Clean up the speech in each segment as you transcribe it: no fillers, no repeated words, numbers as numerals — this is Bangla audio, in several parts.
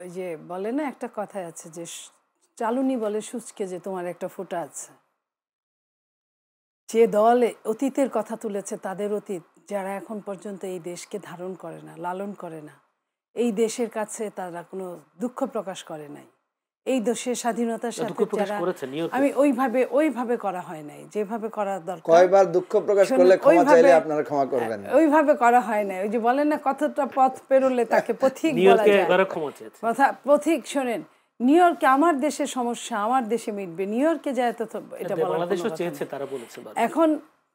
ওই যে বলে না একটা কথায় আছে যে চালুনি বলে সূচকে যে তোমার একটা ফোঁটা আছে। যে দল অতীতের কথা তুলেছে তাদের অতীত, যারা এখন পর্যন্ত এই দেশকে ধারণ করে না, লালন করে না, এই দেশের কাছে তারা কোনো দুঃখ প্রকাশ করে নাই, এই দেশের স্বাধীনতার সাথে যারা আমি ওইভাবে করা হয় নাই যেভাবে করা দরকার। কয়বার দুঃখ প্রকাশ করলে ক্ষমা চাইলে আপনারা ক্ষমা করবেন? ওইভাবে করা হয় নাই। ওই যে বলেন না কতটা পথ পেরোলে তাকে পথিক বলা যায়। পথিক শোনেন, নিউ ইয়র্কে আমার দেশের সমস্যা আমার দেশে মিটবে, নিউ ইয়র্কে যায় তো এটা এখন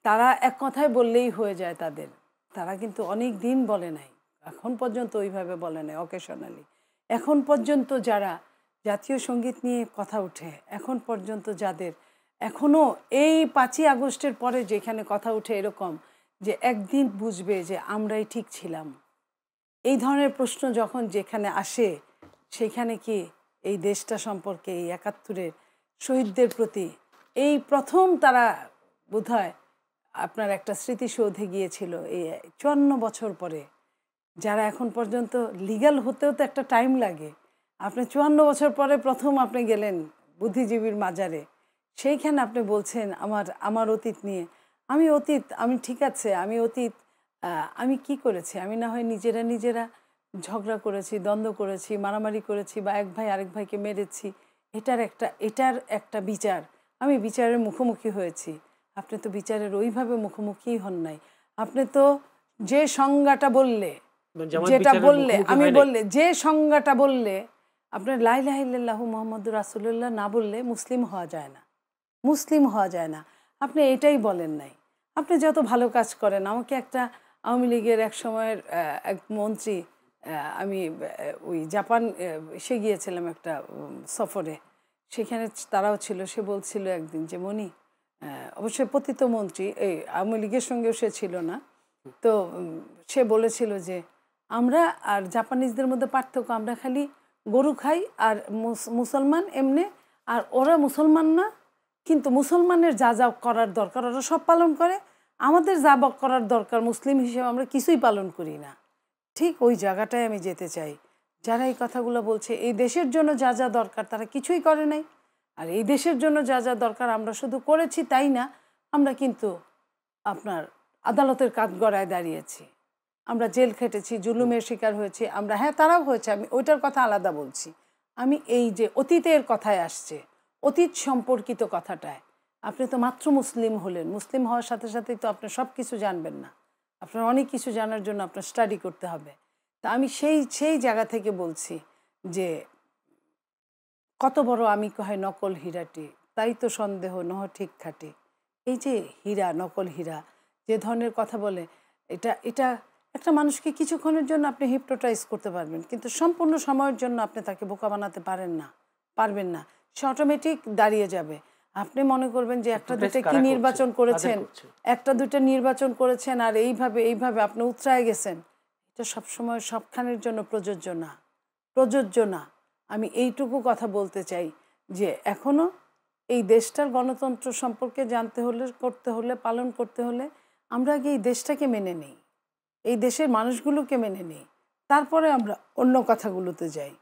তারা এক কথায় বললেই হয়ে যায় তাদের। তারা কিন্তু অনেক দিন বলে নাই, এখন পর্যন্ত ওইভাবে বলে নাই অকেশনালি। এখন পর্যন্ত যারা জাতীয় সঙ্গীত নিয়ে কথা উঠে, এখন পর্যন্ত যাদের এখনও এই 5ই আগস্টের পরে যেখানে কথা উঠে এরকম যে একদিন বুঝবে যে আমরাই ঠিক ছিলাম, এই ধরনের প্রশ্ন যখন যেখানে আসে, সেখানে কি এই দেশটা সম্পর্কে, এই 71-এর শহীদদের প্রতি এই প্রথম তারা বোধহয় আপনার একটা স্মৃতিসৌধে গিয়েছিল এই 54 বছর পরে। যারা এখন পর্যন্ত লিগ্যাল হতেও তো একটা টাইম লাগে, আপনি 54 বছর পরে প্রথম আপনি গেলেন বুদ্ধিজীবীর মাজারে, সেইখানে আপনি বলছেন আমার অতীত নিয়ে। আমি ঠিক আছে, আমি অতীত আমি কি করেছি? আমি না হয় নিজেরা ঝগড়া করেছি, দ্বন্দ্ব করেছি, মারামারি করেছি, বা এক ভাই আরেক ভাইকে মেরেছি, এটার একটা বিচার, আমি বিচারের মুখোমুখি হয়েছি। আপনি তো বিচারের ওইভাবে মুখোমুখি হন নাই। আপনি তো যে সংজ্ঞাটা বললে, যেটা বললে, আমি বললে যে সংজ্ঞাটা বললে, আপনার লা ইলাহা ইল্লাল্লাহু মুহাম্মাদুর রাসূলুল্লাহ না বললে মুসলিম হওয়া যায় না, মুসলিম হওয়া যায় না। আপনি এটাই বলেন নাই। আপনি যত ভালো কাজ করেন, আমাকে একটা আওয়ামী লীগের এক সময়ের এক মন্ত্রী, আমি ওই জাপান সে গিয়েছিলাম একটা সফরে, সেখানে তারাও ছিল, সে বলছিল একদিন যে মনি, অবশ্যই পতিত মন্ত্রী, এই আওয়ামী লীগের সঙ্গেও সে ছিল না, তো সে বলেছিল যে আমরা আর জাপানিজদের মধ্যে পার্থক্য, আমরা খালি গরু খাই আর মুসলমান এমনি, আর ওরা মুসলমান না, কিন্তু মুসলমানের যা যা করার দরকার ওরা সব পালন করে, আমাদের যা করার দরকার মুসলিম হিসেবে আমরা কিছুই পালন করি না। ঠিক ওই জায়গাটায় আমি যেতে চাই। যারা এই কথাগুলো বলছে, এই দেশের জন্য যা যা দরকার তারা কিছুই করে নাই, আর এই দেশের জন্য যা যা দরকার আমরা শুধু করেছি তাই না, আমরা কিন্তু আপনার আদালতের কাঠগড়ায় দাঁড়িয়েছি, আমরা জেল খেটেছি, জুলুমের শিকার হয়েছি আমরা, হ্যাঁ তারাও হয়েছে, আমি ওইটার কথা আলাদা বলছি। আমি এই যে অতীতের কথায় আসছে, অতীত সম্পর্কিত কথাটায়, আপনি তো মাত্র মুসলিম হলেন, মুসলিম হওয়ার সাথে সাথেই তো আপনি সব কিছু জানবেন না, আপনার অনেক কিছু জানার জন্য আপনার স্টাডি করতে হবে। তা আমি সেই জায়গা থেকে বলছি যে কত বড় আমি কহে নকল হীরাটি, তাই তো সন্দেহ নহ ঠিক খাটি। এই যে হীরা, নকল হীরা যে ধরনের কথা বলে, এটা একটা মানুষকে কিছুক্ষণের জন্য আপনি হিপনোটাইজ করতে পারবেন, কিন্তু সম্পূর্ণ সময়ের জন্য আপনি তাকে বোকা বানাতে পারবেন না। সে অটোমেটিক দাঁড়িয়ে যাবে। আপনি মনে করবেন যে একটা দুইটা নির্বাচন করেছেন আর এইভাবে আপনি উতরায় গেছেন, এটা সবসময় সবখানের জন্য প্রযোজ্য না। আমি এইটুকু কথা বলতে চাই যে এখনও এই দেশটার গণতন্ত্র সম্পর্কে জানতে হলে, করতে হলে, পালন করতে হলে আমরা আগে এই দেশটাকে মেনে নিই, এই দেশের মানুষগুলোকে মেনে নিই, তারপরে আমরা অন্য কথাগুলোতে যাই।